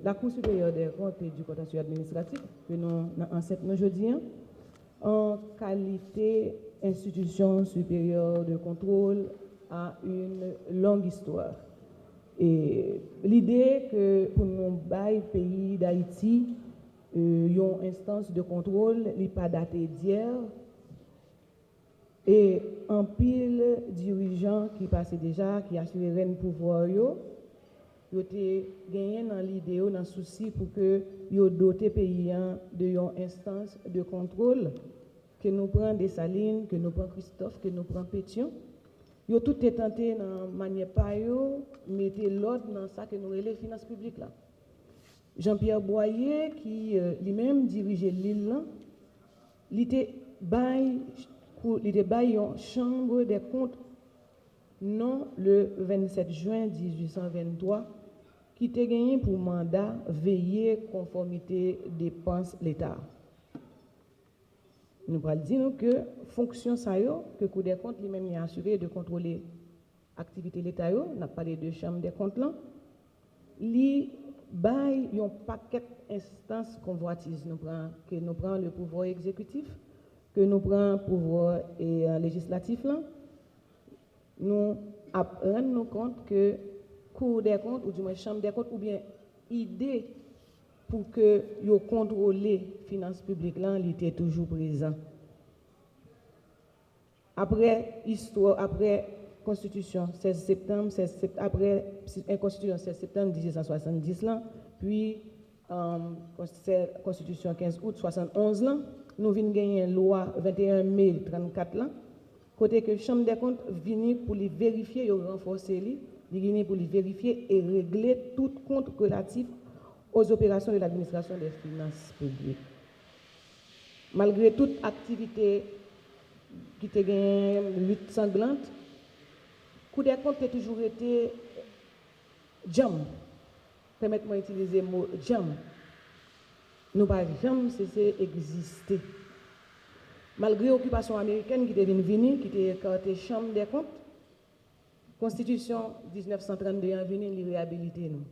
la Cour supérieure des comptes et du contentieux administratif, que nous enseignons aujourd'hui, en qualité institution supérieure de contrôle, a une longue histoire. Et l'idée que pour nous, pays d'Haïti, une instance de contrôle n'est pas datée d'hier, et un pile dirigeant qui passait déjà, qui assurait le pouvoir, ils ont gagné dans l'idée, dans le souci pour que ils doté pays de une instance de contrôle, que nous prenons Dessalines, que nous prenons Christophe, que nous prenons Pétion. Ils ont tout tenté dans manière pas mettre l'ordre dans ça que nous relève les finances publiques là. Jean-Pierre Boyer, qui lui-même dirigeait l'île, il était une chambre des comptes non le 27 juin 1823 qui était gagné pour mandat veiller conformité dépenses l'État. Nous allons dire que fonction ça que Cour des comptes lui-même est assuré de contrôler l'activité de l'État, on a parlé de chambre des comptes là, li bail un paquet d'instances convoitises que nous prenons le pouvoir exécutif, que nous prenons le pouvoir législatif là, nous rendons compte que Cour des comptes, ou du moins Chambre des comptes, ou bien idée pour que vous contrôler les finances publiques, là, il était toujours présent. Après histoire, après Constitution 16 septembre, après Constitution 16 septembre 1870, là, puis Constitution 15 août 71, là, nous venons gagner une loi 21 mai 34, là, côté que Chambre des comptes vient pour les vérifier et renforcer les pour les vérifier et régler tout compte relatif aux opérations de l'administration des finances publiques. Malgré toute activité qui a gagné lutte sanglante, Cour des comptes a toujours été jam. Permettez-moi d'utiliser le mot jam. Nous pas jamais cessé d'exister. Malgré l'occupation américaine qui était venue, qui était écartée Chambre des comptes, Constitution 1932 est venue les réhabiliter nous.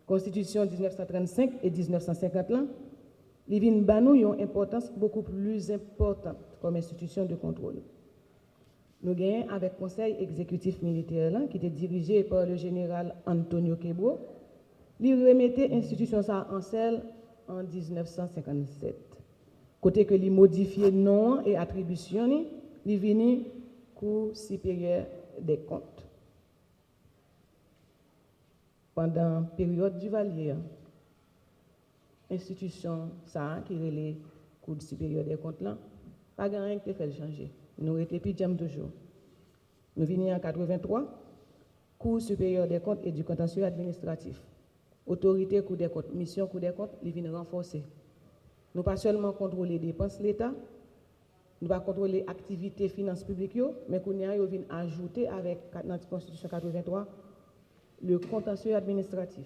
Constitution 1935 et 1950 là, les vignes banou ont une importance beaucoup plus importante comme institution de contrôle. Nous gagnons avec le Conseil exécutif militaire là, qui était dirigé par le général Antonio Quebro, il remettait l'institution ça en selle en 1957. Côté que il modifiait nom et attribution, il venu Cour supérieure des comptes. Pendant la période du Valier, institution ça qui relève Cour supérieure des comptes là, pas rien qui fait changer. Nous étions plus jam toujours. Nous venons en 83, Cour supérieure des comptes et du contentieux administratif. Autorité Cour des comptes, mission Cour des comptes, ils viennent renforcer. Nous pas seulement contrôler les dépenses de l'État, nous pas contrôler l'activité finances publiques, mais nous viennent ajouter avec notre Constitution 83 le contentieux administratif.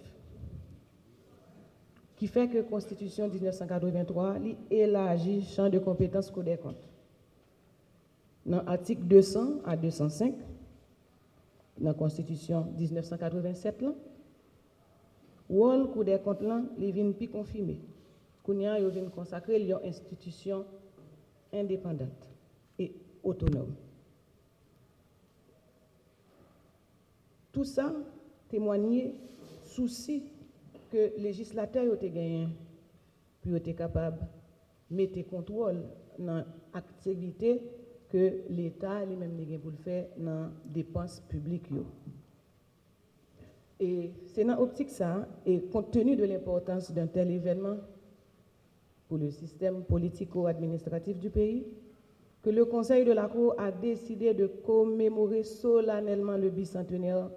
Qui fait que la Constitution 1983 élargit le champ de compétences Cour des comptes. Dans l'article 200 à 205, dans la Constitution 1987, le rôle Cour des comptes il vient plus confirmé. Kounia vient consacrer une institution indépendante et autonome. Tout ça témoigne souci que les législateurs ont gagné pour être capables de mettre contrôle dans l'activité que l'État lui-même a pour le faire dans les dépenses publiques. Et c'est dans l'optique ça, et compte tenu de l'importance d'un tel événement pour le système politico-administratif du pays, que le Conseil de la Cour a décidé de commémorer solennellement le bicentenaire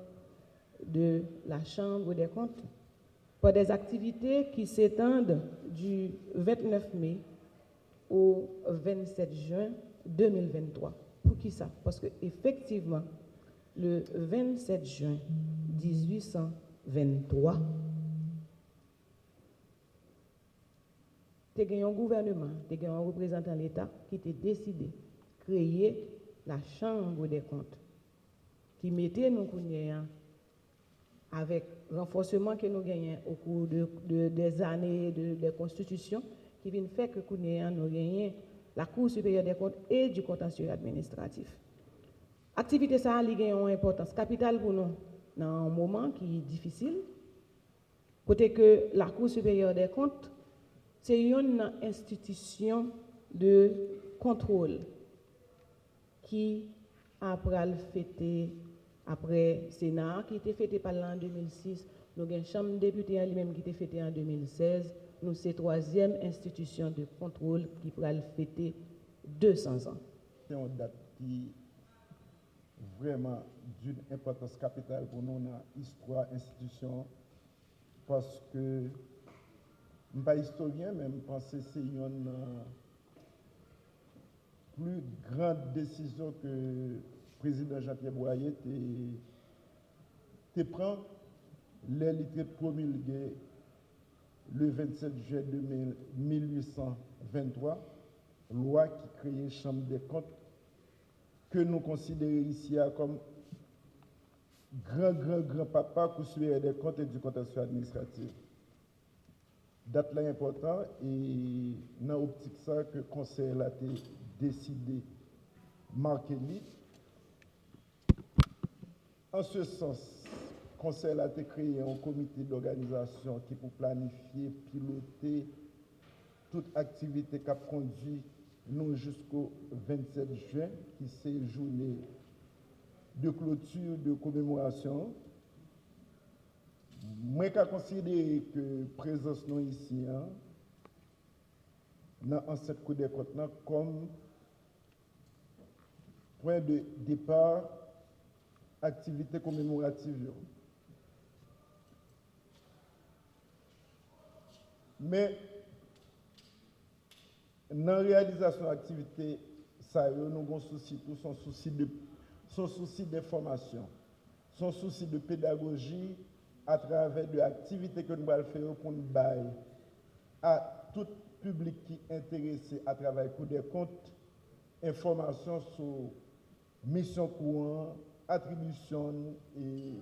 de la Chambre des comptes par des activités qui s'étendent du 29 mai au 27 juin 2023. Pour qui ça? Parce qu'effectivement, le 27 juin 1823, tu as un gouvernement, tu as un représentant de l'État qui t'a décidé de créer la Chambre des comptes, qui mettait nous avec le renforcement que nous gagnons au cours des années de constitution, qui vient faire que nous gagnons la Cour supérieure des comptes et du contentieux administratif. Activité ça a une importance capitale pour nous dans un moment qui est difficile. Côté que la Cour supérieure des comptes, c'est une institution de contrôle qui, après le fêté, après Sénat, qui était fêté par l'an 2006, nous avons une chambre de députés elle-même qui était fêtée en 2016, nous c'est la troisième institution de contrôle qui pourra le fêter 200 ans. C'est une date qui est vraiment d'une importance capitale pour nous dans l'histoire de l'institution, parce que, je ne suis pas historien, mais je pense que c'est une plus grande décision que le président Jean-Pierre Boyer te prend les litres promulgués le 27 juillet 1823, loi qui créait Chambre des comptes, que nous considérons ici comme grand papa cousueur des comptes et du contentieux administratif. Date là important et dans l'optique ça que le conseil a décidé marquer lui. En ce sens, le conseil a créé un comité d'organisation qui pour planifier, piloter toute activité qui a conduit nous jusqu'au 27 juin, qui c'est une journée de clôture, de commémoration. Moi, je considère que la présence nous ici, dans cette Cour des comptes, comme point de départ, activité commémorative. Mais, dans la réalisation de l'activité, ça, nous avons souci, tout son souci d'information, son souci de pédagogie à travers de l'activité que nous allons faire pour nous bailler à tout public qui est intéressé à travers la Cour des comptes, information sur mission courante, attribution et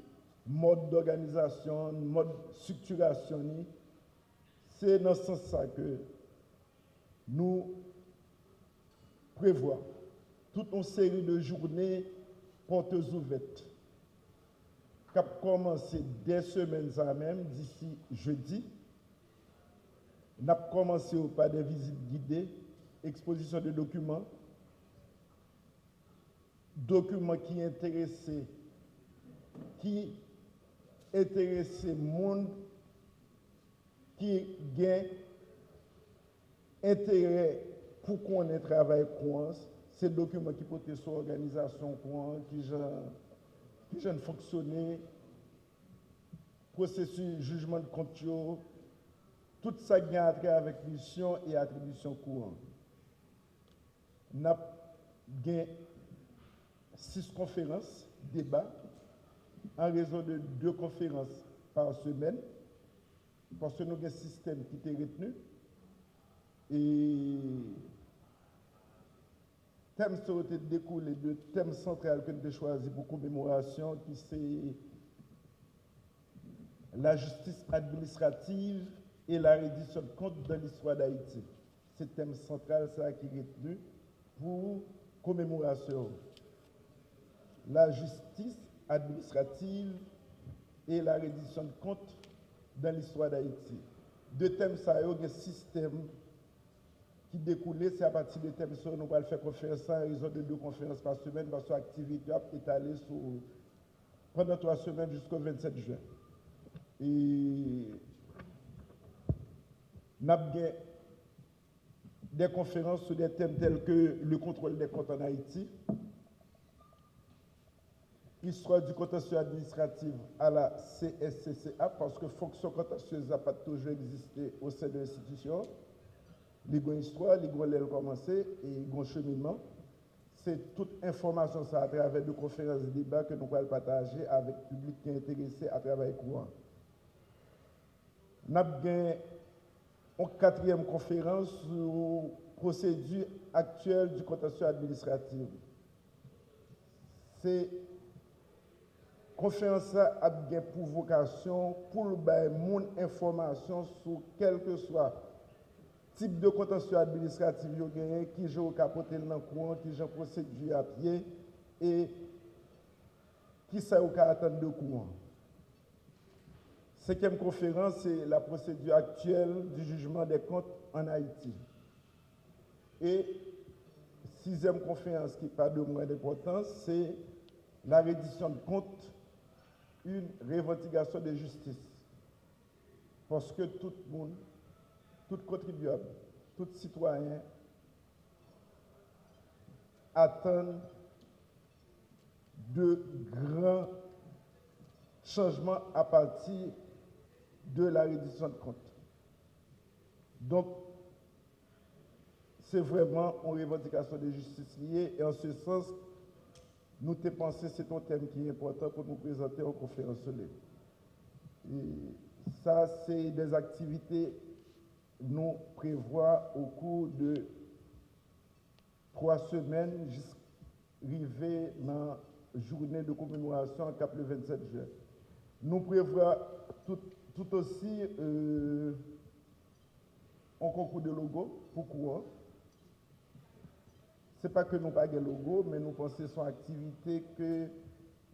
mode d'organisation, mode de structuration. C'est dans ce sens que nous prévoyons toute une série de journées portes ouvertes qui a commencé dès semaines à même, d'ici jeudi. Nous avons commencé par des visites guidées, exposition de documents qui intéressaient le monde qui a intérêt pour qu'on ait travail courant. Ces documents qui portent sur l'organisation courante, qui ont fonctionné, processus jugement de compte, tout ça qui a à travers avec mission et attribution courante. Nous avons 6 conférences, débats, en raison de 2 conférences par semaine, parce que nous avons un système qui est retenu. Et thème sont découlé de thème central que nous avons choisi pour commémoration, qui c'est la justice administrative et la reddition de comptes dans l'histoire d'Haïti. C'est le thème central ça, qui est retenu pour commémoration. La justice administrative et la reddition de comptes dans l'histoire d'Haïti. Deux thèmes, ça y a un système qui découlait, c'est à partir des thèmes sur nous allons faire conférence en raison de 2 conférences par semaine, parce que l'activité est étalée pendant 3 semaines jusqu'au 27 juin. Et nous avons des conférences sur des thèmes tels que le contrôle des comptes en Haïti, histoire du contentieux administratif à la CSCCA, parce que fonction contentieuse n'a pas toujours existé au sein de l'institution. Les grandes histoires, les grands lèvres commencé et les grands cheminements. C'est toute information ça à travers de conférences et débats que nous allons partager avec le public qui est intéressé à travers courant. Nous avons une 4e conférence sur la procédure actuelle du contentieux administratif. C'est conférence a bien pour vocation pour le monde information sur quel que soit type de contentieux administratif yo gagné, qui j'ai capoté dans le courant, qui j'ai procédure à pied et qui ça au attendre de courant. Cinquième conférence, c'est la procédure actuelle du jugement des comptes en Haïti. Et sixième conférence, qui n'est pas de moins d'importance, c'est la reddition de comptes, une revendication de justice. Parce que tout le monde, tout contribuable, tout citoyen attend de grands changements à partir de la reddition de comptes. Donc, c'est vraiment une revendication de justice liée et en ce sens, nous avons pensé que c'est un thème qui est important pour nous présenter en conférence. Et ça, c'est des activités nous prévoit au cours de 3 semaines jusqu'à dans la journée de commémoration cap le 27 juin. Nous prévoit tout aussi un concours de logo pour courant. Ce n'est pas que nous n'avons pas de logo, mais nous pensons que ce sont activités que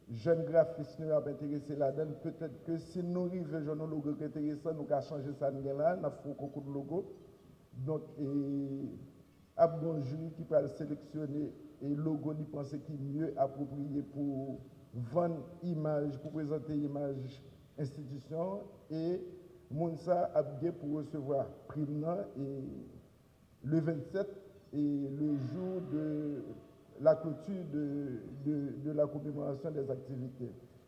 jeunes graphistes nous ont intéressés là-dedans. Peut-être que si nous arrivons à un logo qui est intéressant, nous allons changer ça là, nous avons un concours de logo. Donc, il y a un jury qui peut sélectionner et le logo, il pense qui est mieux approprié pour vendre image, pour présenter image institution et Mounsa a bien pour recevoir prime et le 27 et le jour de la clôture de la commémoration des activités.